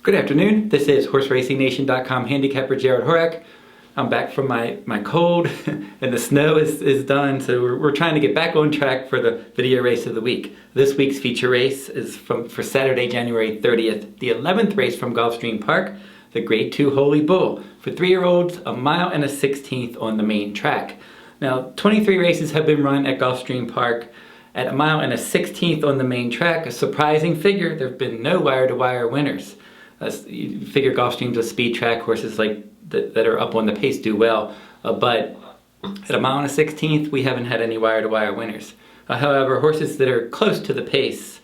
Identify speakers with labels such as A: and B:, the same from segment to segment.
A: Good afternoon. This is HorseRacingNation.com handicapper Jarrod Horak. I'm back from my cold and the snow is done, so we're trying to get back on track for the video race of the week. This week's feature race is for Saturday, January 30th, the 11th race from Gulfstream Park, the Grade 2 Holy Bull. For 3-year-olds, a mile and a 16th on the main track. Now, 23 races have been run at Gulfstream Park at a mile and a 16th on the main track. A surprising figure, there have been no wire-to-wire winners. You figure Gulfstream's a speed track, horses like that are up on the pace do well, but at a mile and a 16th, we haven't had any wire-to-wire winners. However, horses that are close to the pace,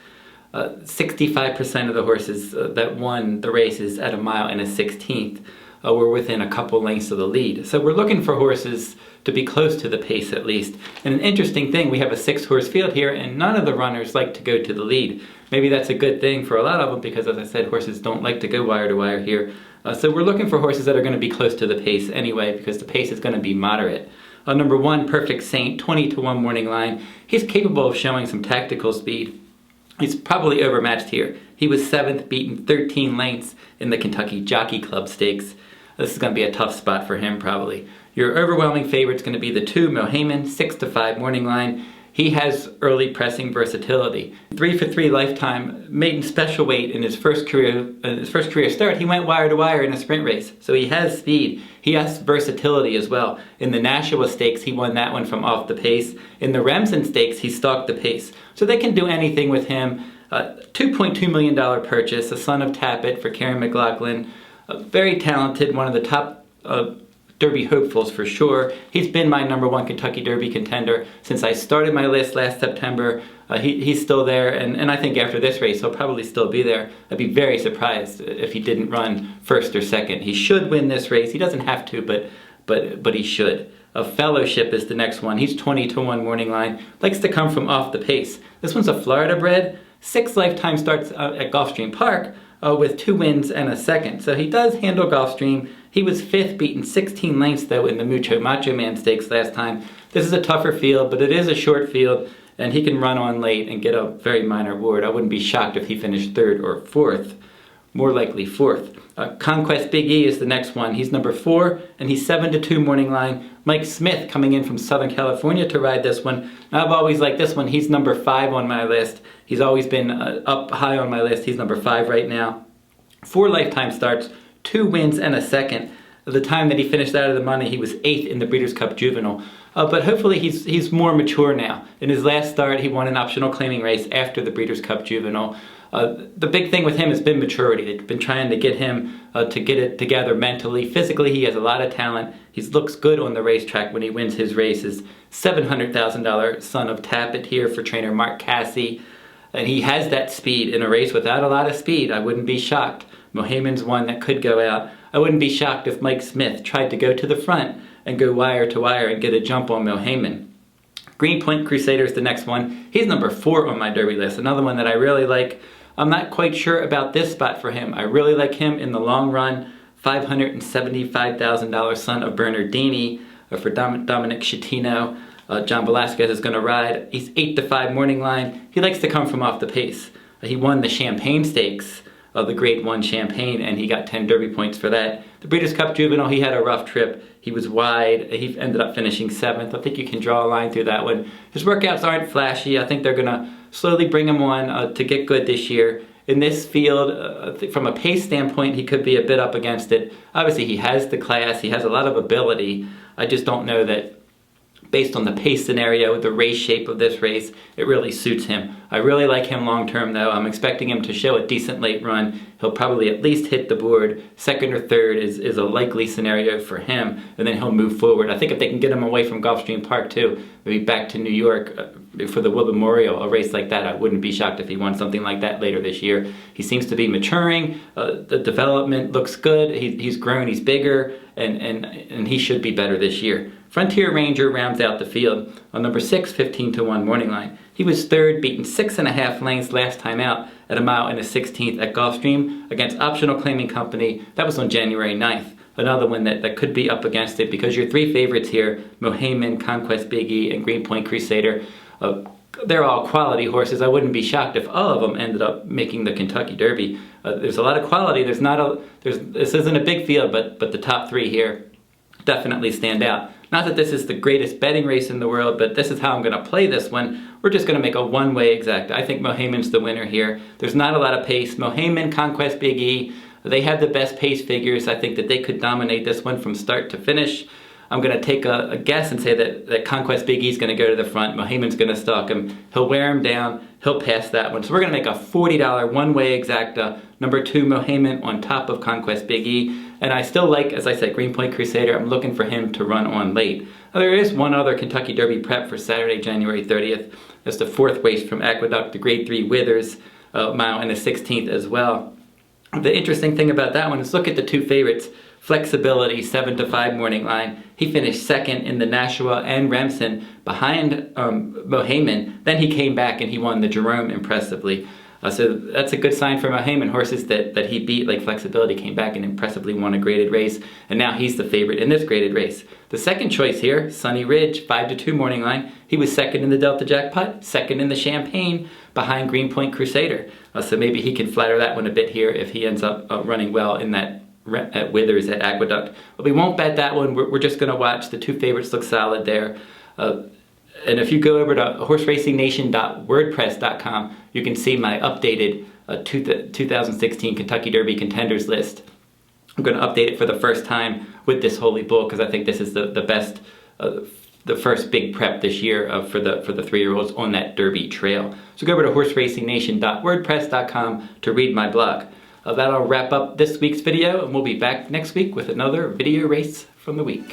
A: 65% of the horses that won the races at a mile and a 16th were within a couple lengths of the lead. So we're looking for horses to be close to the pace at least. And an interesting thing, we have a 6-horse field here and none of the runners like to go to the lead. Maybe that's a good thing for a lot of them because, as I said, horses don't like to go wire to wire here. So we're looking for horses that are going to be close to the pace anyway because the pace is going to be moderate. Number 1, Perfect Saint, 20-1 morning line. He's capable of showing some tactical speed. He's probably overmatched here. He was 7th, beaten 13 lengths in the Kentucky Jockey Club Stakes. This is going to be a tough spot for him probably. Your overwhelming favorite's going to be the 2, Mohaymen, 6-5 morning line. He has early pressing versatility. 3-for-3 lifetime, maiden special weight in his first career start. He went wire to wire in a sprint race, so he has speed. He has versatility as well. In the Nashua Stakes, he won that one from off the pace. In the Remsen Stakes, he stalked the pace. So they can do anything with him. $2.2 million purchase, a son of Tappet for Karen McLaughlin. Very talented, one of the top Derby hopefuls for sure. He's been my number 1 Kentucky Derby contender since I started my list last September. He's still there, and I think after this race he'll probably still be there. I'd be very surprised if he didn't run first or second. He should win this race. He doesn't have to, but he should. Fellowship is the next one. He's 20-1 morning line. Likes to come from off the pace. This one's a Florida bred. 6 lifetime starts at Gulfstream Park with 2 wins and a second. So he does handle Gulfstream. He was 5th, beaten 16 lengths though in the Macho Man Stakes last time. This is a tougher field, but it is a short field, and he can run on late and get a very minor award. I wouldn't be shocked if he finished 3rd or 4th. More likely 4th. Conquest Big E is the next one. He's number 4, and he's 7-2 morning line. Mike Smith coming in from Southern California to ride this one. I've always liked this one. He's number 5 on my list. He's always been up high on my list. He's number 5 right now. 4 lifetime starts, 2 wins and a second. At the time that he finished out of the money, he was 8th in the Breeders' Cup Juvenile. But hopefully he's more mature now. In his last start, he won an optional claiming race after the Breeders' Cup Juvenile. The big thing with him has been maturity. They've been trying to get him to get it together mentally. Physically, he has a lot of talent. He looks good on the racetrack when he wins his races. $700,000 son of Tappet here for trainer Mark Cassey. And he has that speed in a race without a lot of speed. I wouldn't be shocked. Mohaymen's one that could go out. I wouldn't be shocked if Mike Smith tried to go to the front and go wire to wire and get a jump on Mohaymen. Greenpoint Crusaders, the next one. He's number 4 on my Derby list. Another one that I really like. I'm not quite sure about this spot for him. I really like him in the long run. $575,000 son of Bernardini for Dominic Schettino. John Velasquez is going to ride. He's 8-5 morning line. He likes to come from off the pace. He won the Champagne Stakes of the Grade 1 Champagne, and he got 10 Derby points for that. The Breeders' Cup Juvenile, he had a rough trip. He was wide. He ended up finishing 7th. I think you can draw a line through that one. His workouts aren't flashy. I think they're going to slowly bring him on to get good this year. In this field, from a pace standpoint, he could be a bit up against it. Obviously, he has the class. He has a lot of ability. I just don't know that based on the pace scenario, the race shape of this race, it really suits him. I really like him long term though. I'm expecting him to show a decent late run. He'll probably at least hit the board. 2nd or 3rd is a likely scenario for him, and then he'll move forward. I think if they can get him away from Gulfstream Park too, maybe back to New York for the Will Memorial, a race like that, I wouldn't be shocked if he won something like that later this year. He seems to be maturing. The development looks good. He's grown, he's bigger, and he should be better this year. Frontier Ranger rounds out the field on number 6, 15-1 morning line. He was 3rd, beaten 6.5 lengths last time out at a mile and a 16th at Gulfstream against Optional Claiming Company. That was on January 9th. Another one that could be up against it because your 3 favorites here, Mohaymen, Conquest Big E, and Greenpoint Crusader, they're all quality horses. I wouldn't be shocked if all of them ended up making the Kentucky Derby. There's a lot of quality. This isn't a big field, but the top 3 here definitely stand out. Not that this is the greatest betting race in the world, but this is how I'm going to play this one. We're just going to make a one-way exact. I think Mohaymen's the winner here. There's not a lot of pace. Mohaymen, Conquest Big E, they have the best pace figures. I think that they could dominate this one from start to finish. I'm going to take a guess and say that Conquest Big E is going to go to the front. Mohaymen's going to stalk him. He'll wear him down. He'll pass that one. So we're going to make a $40 one-way exacta. Number 2, Mohaymen on top of Conquest Big E. And I still like, as I said, Greenpoint Crusader. I'm looking for him to run on late. Now, there is one other Kentucky Derby prep for Saturday, January 30th. That's the 4th race from Aqueduct, the Grade 3 Withers mile, and the 16th as well. The interesting thing about that one is look at the 2 favorites. Flexibility, 7-5 morning line. He finished 2nd in the Nashua and Remsen behind Mohaymen. Then he came back and he won the Jerome impressively. So that's a good sign for Mohaymen. Horses that he beat, like Flexibility, came back and impressively won a graded race. And now he's the favorite in this graded race. The second choice here, Sunny Ridge, 5-2 morning line. He was 2nd in the Delta Jackpot, 2nd in the Champagne behind Greenpoint Crusader. So maybe he can flatter that one a bit here if he ends up running well in that at Withers at Aqueduct. But we won't bet that one. We're just going to watch. The 2 favorites look solid there. And if you go over to horseracingnation.wordpress.com, you can see my updated 2016 Kentucky Derby contenders list. I'm going to update it for the first time with this Holy Bull because I think this is the best, the first big prep this year for the 3-year-olds on that Derby trail. So go over to horseracingnation.wordpress.com to read my blog. That'll wrap up this week's video, and we'll be back next week with another video race from the week.